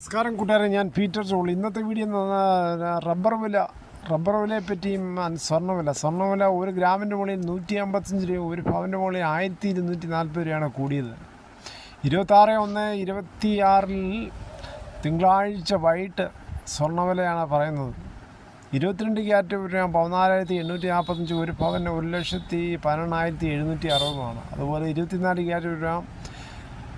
നമസ്കാരം കൂട്ടുകാരെ, ഞാൻ പീറ്റർ ജോൾ. ഇന്നത്തെ വീഡിയോ റബ്ബർ വിലയെപ്പറ്റിയും സ്വർണ്ണവില ഒരു ഗ്രാമിൻ്റെ മുകളിൽ 155 രൂപ, ഒരു പവൻ്റെ മുകളിൽ 1240 രൂപയാണ് കൂടിയത്. 26/1/26 തിങ്കളാഴ്ച വൈകിട്ട് സ്വർണ്ണവിലയാണ് പറയുന്നത്. 22 ക്യാരറ്റ് രൂപ 14,845, ഒരു പവന് 1,12,760. അതുപോലെ 24 ക്യാരറ്റ് രൂപ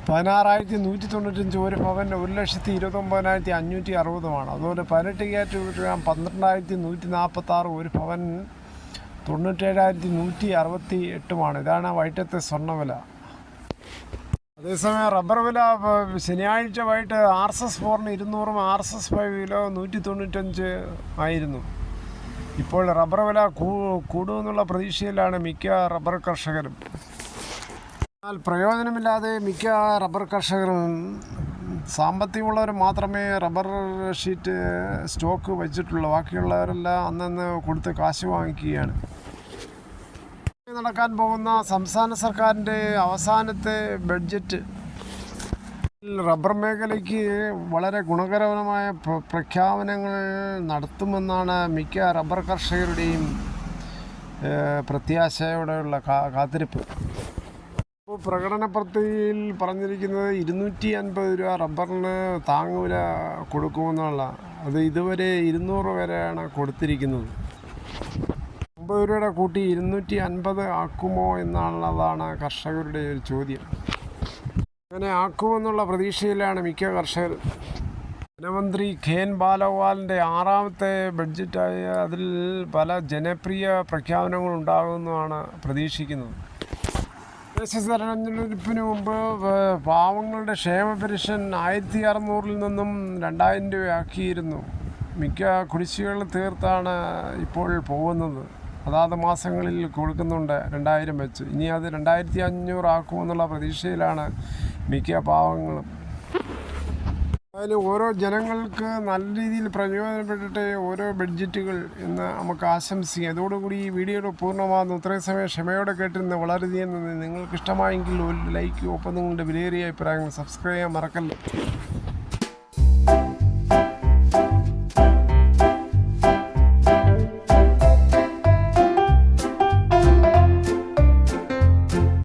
16,195, ഒരു പവന് 1,29,560. അതുപോലെ 18 ക്യാരറ്റ് രൂപ 12,146, ഒരു പവൻ 97,168. ഇതാണ് വൈകിട്ടത്തെ സ്വർണ്ണവില. അതേസമയം റബ്ബർ വില ശനിയാഴ്ച വൈകിട്ട് RSS-4 200, RSS-5 കിലോ 195 ആയിരുന്നു. ഇപ്പോൾ റബ്ബർ വില കൂടുമെന്നുള്ള പ്രതീക്ഷയിലാണ് മിക്ക റബ്ബർ കർഷകരും. എന്നാൽ പ്രയോജനമില്ലാതെ മിക്ക റബ്ബർ കർഷകരും സാമ്പത്തികമുള്ളവർ മാത്രമേ റബ്ബർ ഷീറ്റ് സ്റ്റോക്ക് വെച്ചിട്ടുള്ളൂ. ബാക്കിയുള്ളവരെല്ലാം അന്നന്ന് കൊടുത്ത് കാശ് വാങ്ങിക്കുകയാണ്. നടക്കാൻ പോകുന്ന സംസ്ഥാന സർക്കാരിൻ്റെ അവസാനത്തെ ബഡ്ജറ്റ് റബ്ബർ മേഖലയ്ക്ക് വളരെ ഗുണകരമായ പ്രഖ്യാപനങ്ങൾ നടത്തുമെന്നാണ് മിക്ക റബ്ബർ കർഷകരുടെയും പ്രത്യാശയോടെയുള്ള കാത്തിരിപ്പ്. പ്രകടന പത്രികയിൽ പറഞ്ഞിരിക്കുന്നത് 250 രൂപ റബ്ബറിന് താങ്ങുവില കൊടുക്കുമെന്നുള്ള. അത് ഇതുവരെ 200 വരെയാണ് കൊടുത്തിരിക്കുന്നത്. 50 രൂപയുടെ കൂട്ടി 250 ആക്കുമോ എന്നുള്ളതാണ് കർഷകരുടെ ഒരു ചോദ്യം. അങ്ങനെ ആക്കുമെന്നുള്ള പ്രതീക്ഷയിലാണ് മിക്ക കർഷകരും. ധനമന്ത്രി ഖേൻ ബാലഗോപാലിൻ്റെ 6ാമത്തെ ബഡ്ജറ്റായ അതിൽ പല ജനപ്രിയ പ്രഖ്യാപനങ്ങളുണ്ടാകുമെന്നാണ് പ്രതീക്ഷിക്കുന്നത്. തദ്ദേശ തെരഞ്ഞെടുപ്പിന് മുമ്പ് പാവങ്ങളുടെ ക്ഷേമ പെൻഷൻ 1,600 നിന്നും 2,000 രൂപയാക്കിയിരുന്നു. മിക്ക കുടിശ്ശികൾ തീർത്താണ് ഇപ്പോൾ പോകുന്നത്. അതാത് മാസങ്ങളിൽ കൊടുക്കുന്നുണ്ട് 2,000 വെച്ച്. ഇനി അത് 2,500 ആക്കുമെന്നുള്ള പ്രതീക്ഷയിലാണ് മിക്ക പാവങ്ങളും. അതിന് ഓരോ ജനങ്ങൾക്ക് നല്ല രീതിയിൽ പ്രയോജനപ്പെട്ടിട്ട് ഓരോ ബഡ്ജറ്റുകൾ എന്ന് നമുക്ക് ആശംസിക്കാം. ഇതോടുകൂടി ഈ വീഡിയോയുടെ പൂർണ്ണമാകുന്നു. ഇത്രയും സമയം ക്ഷമയോടെ കേട്ടിരുന്ന വളരെയധികം നന്ദി. നിങ്ങൾക്ക് ഇഷ്ടമായെങ്കിൽ ഒരു ലൈക്ക്, ഒപ്പം നിങ്ങളുടെ വിലയേറിയ അഭിപ്രായങ്ങൾ സബ്സ്ക്രൈബ് ചെയ്യാൻ മറക്കല്ലേ.